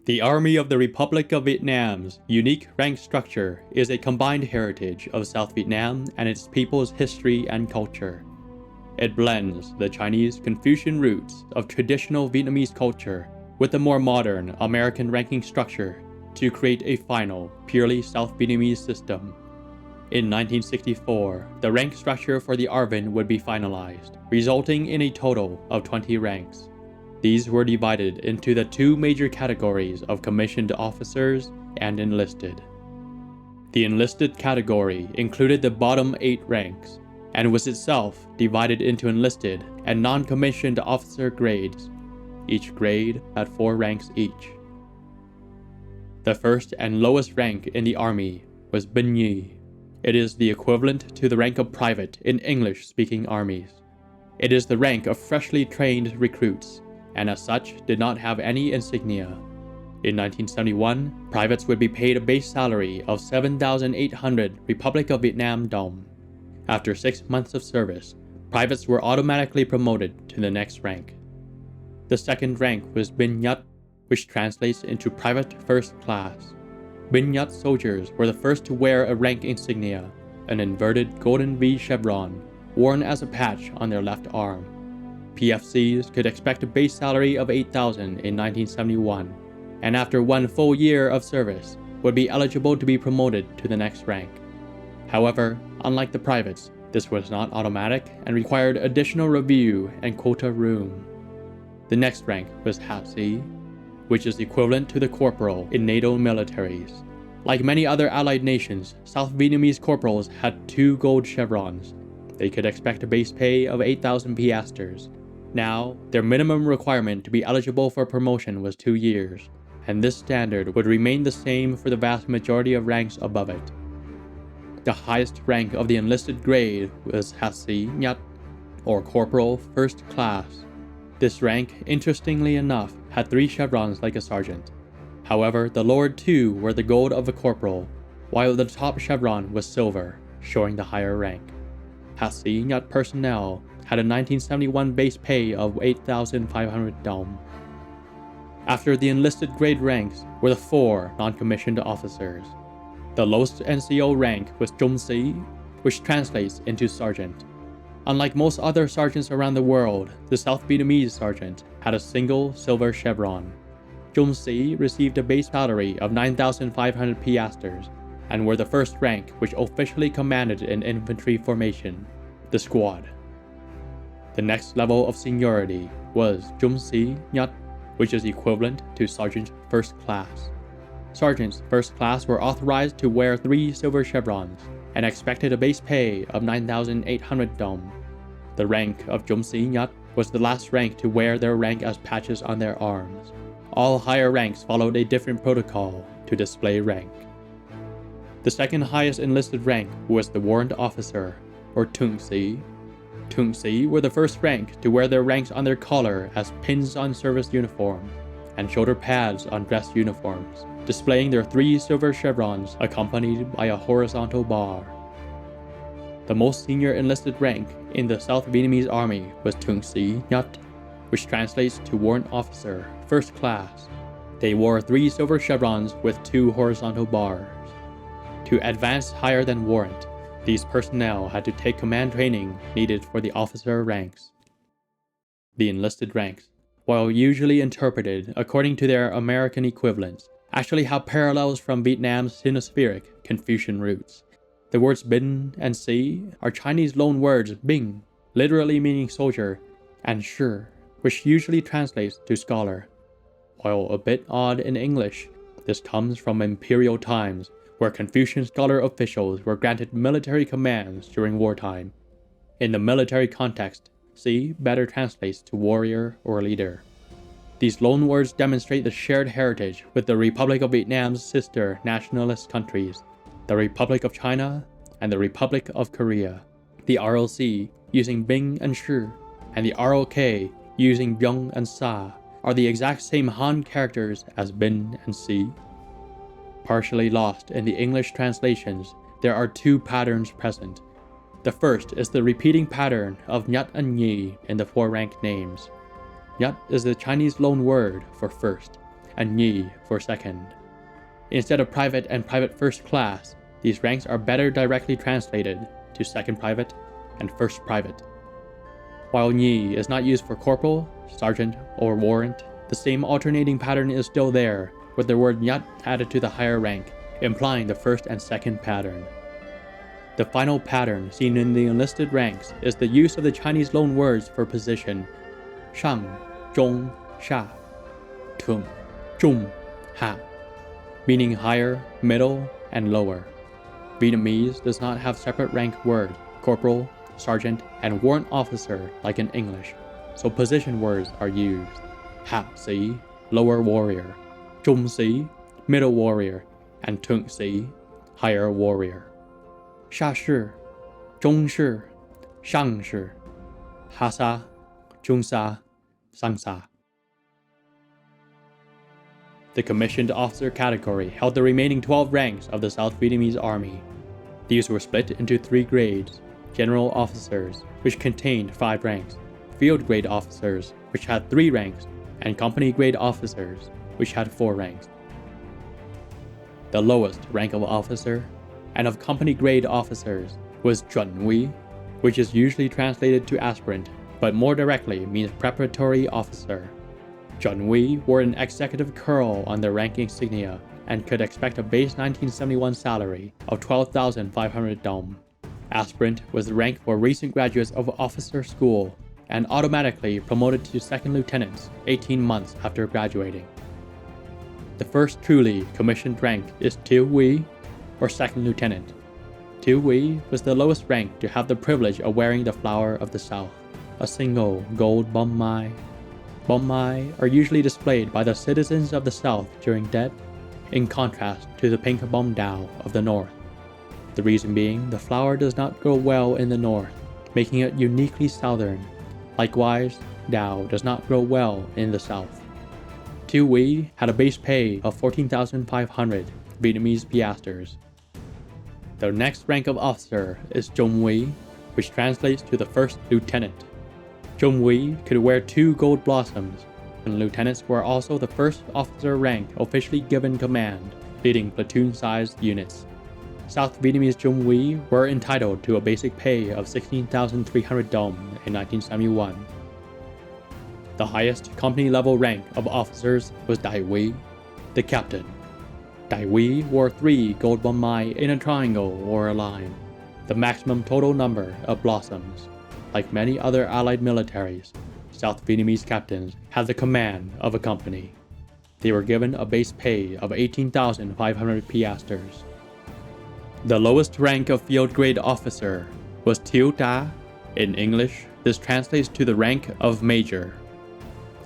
The Army of the Republic of Vietnam's unique rank structure is a combined heritage of South Vietnam and its people's history and culture. It blends the Chinese Confucian roots of traditional Vietnamese culture with the more modern American ranking structure to create a final, purely South Vietnamese system. In 1964, the rank structure for the ARVN would be finalized, resulting in a total of 20 ranks. These were divided into the two major categories of commissioned officers and enlisted. The enlisted category included the bottom 8 ranks, and was itself divided into enlisted and non-commissioned officer grades. Each grade had 4 ranks each. The first and lowest rank in the army was Binh. It is the equivalent to the rank of private in English-speaking armies. It is the rank of freshly trained recruits, and as such did not have any insignia. In 1971, privates would be paid a base salary of 7,800 Republic of Vietnam dong. After 6 months of service, privates were automatically promoted to the next rank. The second rank was Binh Nhất, which translates into Private First Class. Binh Nhất soldiers were the first to wear a rank insignia, an inverted golden V chevron, worn as a patch on their left arm. PFCs could expect a base salary of 8,000 in 1971, and after 1 full year of service, would be eligible to be promoted to the next rank. However, unlike the privates, this was not automatic and required additional review and quota room. The next rank was Hạ Sĩ, which is equivalent to the corporal in NATO militaries. Like many other allied nations, South Vietnamese corporals had 2 gold chevrons. They could expect a base pay of 8,000 piastres. Now, their minimum requirement to be eligible for promotion was 2 years, and this standard would remain the same for the vast majority of ranks above it. The highest rank of the enlisted grade was Hạ Sĩ Nhất, or Corporal First Class. This rank, interestingly enough, had 3 chevrons like a sergeant. However, the lower 2 were the gold of a corporal, while the top chevron was silver, showing the higher rank. Hạ Sĩ Nhất personnel had a 1971 base pay of 8,500 dong. After the enlisted grade ranks were the 4 non-commissioned officers. The lowest NCO rank was Trung Sĩ, which translates into sergeant. Unlike most other sergeants around the world, the South Vietnamese sergeant had a single silver chevron. Trung Sĩ received a base salary of 9,500 piastres and were the first rank which officially commanded an infantry formation, the squad. The next level of seniority was Trung Sĩ Nhất, which is equivalent to Sergeant First Class. Sergeants First Class were authorized to wear 3 silver chevrons and expected a base pay of 9,800 dong. The rank of Trung Sĩ Nhất was the last rank to wear their rank as patches on their arms. All higher ranks followed a different protocol to display rank. The second highest enlisted rank was the warrant officer, or Thượng Sĩ. Thượng Sĩ were the first rank to wear their ranks on their collar as pins on service uniform, and shoulder pads on dress uniforms, displaying their 3 silver chevrons accompanied by a horizontal bar. The most senior enlisted rank in the South Vietnamese Army was Thượng Sĩ Nhất, which translates to Warrant Officer, First Class. They wore 3 silver chevrons with 2 horizontal bars. To advance higher than warrant, these personnel had to take command training needed for the officer ranks. The enlisted ranks, while usually interpreted according to their American equivalents, actually have parallels from Vietnam's Sinospiric Confucian roots. The words Binh and Sĩ are Chinese loan words Binh, literally meaning soldier, and Shi, which usually translates to scholar. While a bit odd in English, this comes from imperial times, where Confucian scholar officials were granted military commands during wartime. In the military context, Sĩ better translates to warrior or leader. These loan words demonstrate the shared heritage with the Republic of Vietnam's sister nationalist countries, the Republic of China and the Republic of Korea. The ROC, using Binh and Shi, and the ROK, using Byung and Sa, are the exact same Han characters as Binh and Sĩ. Partially lost in the English translations, there are 2 patterns present. The first is the repeating pattern of Nhất Nhì in the 4 rank names. Nhất is the Chinese loan word for first, and Nhì for second. Instead of private and private first class, these ranks are better directly translated to second private and first private. While Nhì is not used for corporal, sergeant, or warrant, the same alternating pattern is still there, with the word Nhất added to the higher rank, implying the first and second pattern. The final pattern seen in the enlisted ranks is the use of the Chinese loan words for position: Shang, Zhong, Sha, Thượng, Trung, Ha, meaning higher, middle, and lower. Vietnamese does not have separate rank words, corporal, sergeant, and warrant officer like in English, so position words are used: Hạ sĩ, lower warrior, Trung sĩ, middle warrior, and Thượng sĩ, higher warrior. Sha shi, Zhong shi, Shang shi, Ha sa, Trung sa, Sang sa. The commissioned officer category held the remaining 12 ranks of the South Vietnamese Army. These were split into 3 grades: general officers, which contained 5 ranks, field grade officers, which had 3 ranks, and company grade officers, which had 4 ranks. The lowest rank of officer and of company grade officers was Chuẩn, which is usually translated to aspirant, but more directly means preparatory officer. Chuẩn wore an executive curl on their rank insignia and could expect a base 1971 salary of 12,500 dong. Aspirant was the rank for recent graduates of officer school and automatically promoted to second lieutenants 18 months after graduating. The first truly commissioned rank is Thiếu, or second lieutenant. Thiếu was the lowest rank to have the privilege of wearing the flower of the South, a single gold bông mai. Bông mai are usually displayed by the citizens of the South during Tết, in contrast to the pink bông đào of the North. The reason being, the flower does not grow well in the North, making it uniquely Southern. Likewise, đào does not grow well in the South. Thiếu had a base pay of 14,500 Vietnamese piastres. The next rank of officer is Trung, which translates to the first lieutenant. Trung could wear 2 gold blossoms, and lieutenants were also the first officer rank officially given command, leading platoon-sized units. South Vietnamese Trung were entitled to a basic pay of 16,300 dong in 1971. The highest company-level rank of officers was Đại úy, the captain. Đại úy wore 3 gold bông mai in a triangle or a line, the maximum total number of blossoms. Like many other Allied militaries, South Vietnamese captains had the command of a company. They were given a base pay of 18,500 piastres. The lowest rank of field grade officer was Thiếu tá. In English, this translates to the rank of major.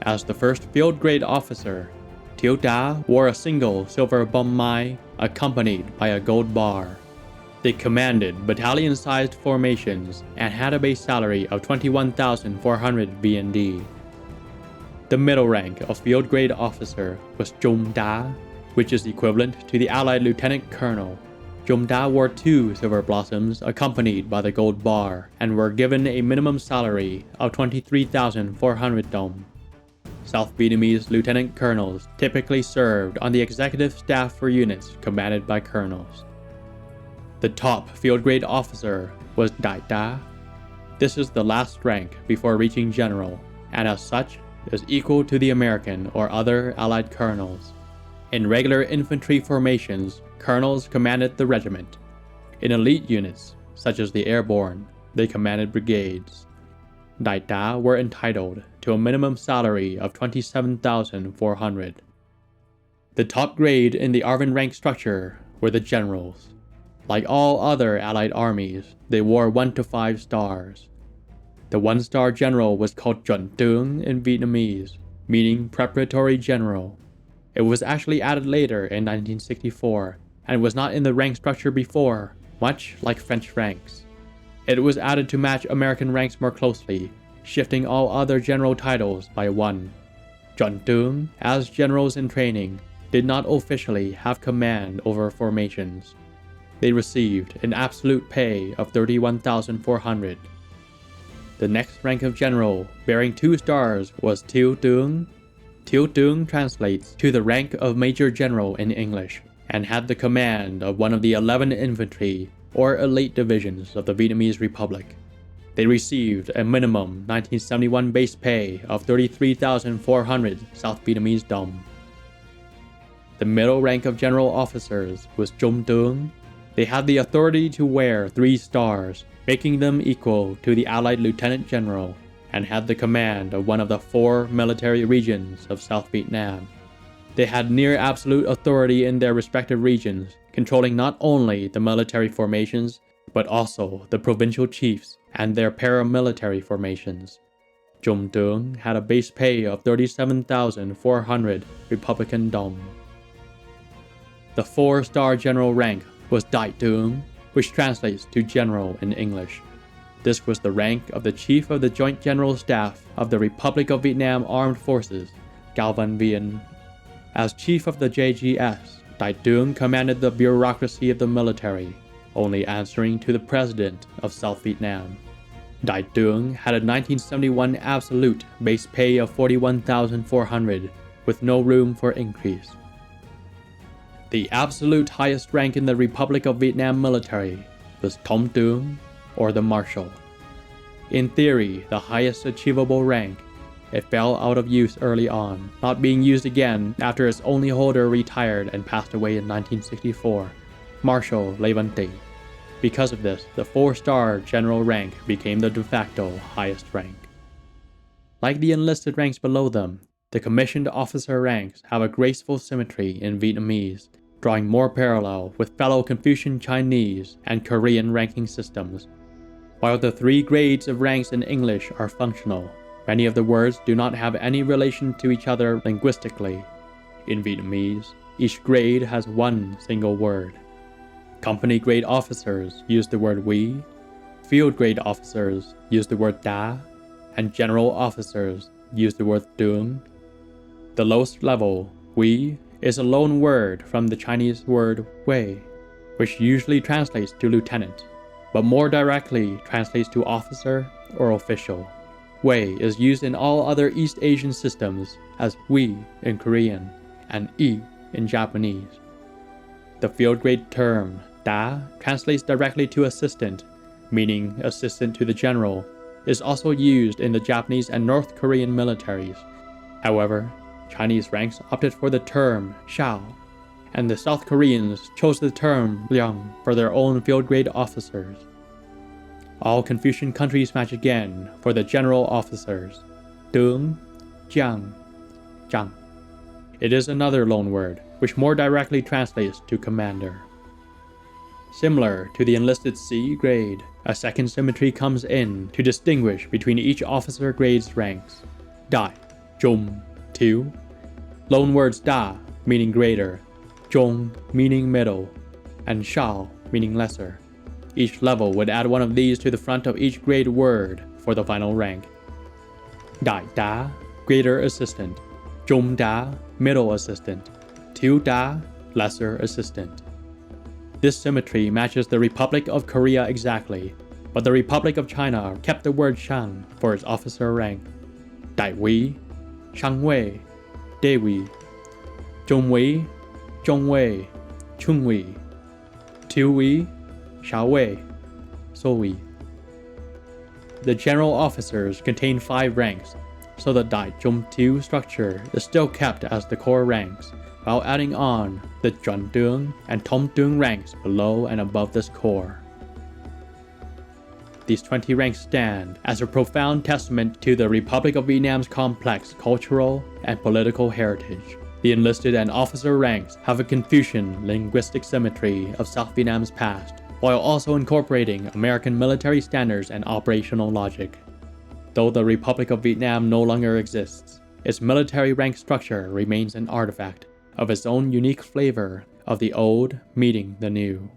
As the first field grade officer, Thiếu tá wore a single silver bông mai accompanied by a gold bar. They commanded battalion-sized formations and had a base salary of 21,400 VND. The middle rank of field grade officer was Trung tá, which is equivalent to the Allied lieutenant colonel. Trung tá wore 2 silver blossoms accompanied by the gold bar and were given a minimum salary of 23,400 dong. South Vietnamese lieutenant colonels typically served on the executive staff for units commanded by colonels. The top field grade officer was Đại tá. This is the last rank before reaching general, and as such is equal to the American or other Allied colonels. In regular infantry formations, colonels commanded the regiment. In elite units, such as the airborne, they commanded brigades. Đại tá were entitled to a minimum salary of 27,400. The top grade in the ARVN rank structure were the generals. Like all other Allied armies, they wore 1 to 5 stars. The 1-star general was called Chuẩn Tướng in Vietnamese, meaning preparatory general. It was actually added later in 1964 and was not in the rank structure before, much like French ranks. It was added to match American ranks more closely, shifting all other general titles by 1. Chuẩn Tướng, as generals in training, did not officially have command over formations. They received an absolute pay of 31,400. The next rank of general, bearing 2 stars, was Thiếu tướng. Thiếu Tướng translates to the rank of Major General in English, and had the command of one of the 11 infantry or elite divisions of the Vietnamese Republic. They received a minimum 1971 base pay of 33,400 South Vietnamese dong. The middle rank of general officers was Trung Tướng. They had the authority to wear 3 stars, making them equal to the Allied Lieutenant General, and had the command of one of the 4 military regions of South Vietnam. They had near absolute authority in their respective regions, controlling not only the military formations, but also the provincial chiefs and their paramilitary formations. Trung Tướng had a base pay of 37,400 Republican dong. The 4-star general rank was Đại Tướng, which translates to general in English. This was the rank of the Chief of the Joint General Staff of the Republic of Vietnam Armed Forces, ARVN. As Chief of the JGS, Đại Tướng commanded the bureaucracy of the military, only answering to the President of South Vietnam. Đại Tướng had a 1971 absolute base pay of 41,400, with no room for increase. The absolute highest rank in the Republic of Vietnam military was Thống Tướng, or the Marshal. In theory, the highest achievable rank, it fell out of use early on, not being used again after its only holder retired and passed away in 1964, Marshal Lê Văn Tị. Because of this, the 4-star general rank became the de facto highest rank. Like the enlisted ranks below them, the commissioned officer ranks have a graceful symmetry in Vietnamese, drawing more parallel with fellow Confucian Chinese and Korean ranking systems. While the 3 grades of ranks in English are functional, many of the words do not have any relation to each other linguistically. In Vietnamese, each grade has one single word. Company grade officers use the word we, field grade officers use the word đã, and general officers use the word tướng. The lowest level, we, is a loan word from the Chinese word wei, which usually translates to lieutenant, but more directly translates to officer or official. Wei is used in all other East Asian systems as we in Korean and I in Japanese. The field grade term đã translates directly to assistant, meaning assistant to the general, is also used in the Japanese and North Korean militaries. However, Chinese ranks opted for the term shao, and the South Koreans chose the term liang for their own field grade officers. All Confucian countries match again for the general officers, tướng, jiang, zhang. It is another loan word, which more directly translates to commander. Similar to the enlisted C grade, a second symmetry comes in to distinguish between each officer grade's ranks. Đại, Trung, Thiếu. Loan words Da meaning greater, Trung meaning middle, and Shao meaning lesser. Each level would add one of these to the front of each grade word for the final rank. Đại Tá, greater assistant, Trung Tá, middle assistant, Thiếu Tá, lesser assistant. This symmetry matches the Republic of Korea exactly, but the Republic of China kept the word Shang for its officer rank. Đại Úy, Shang Wei, Đại Úy, Trung Úy, Trung Wei, Trung Úy, Thiếu Úy, Shao Wei, So Úy. The general officers contain 5 ranks, so the Đại Trung Thiếu structure is still kept as the core ranks, while adding on the Chuẩn Tướng and Thống Tướng ranks below and above this core. These 20 ranks stand as a profound testament to the Republic of Vietnam's complex cultural and political heritage. The enlisted and officer ranks have a Confucian linguistic symmetry of South Vietnam's past, while also incorporating American military standards and operational logic. Though the Republic of Vietnam no longer exists, its military rank structure remains an artifact of its own unique flavor of the old meeting the new.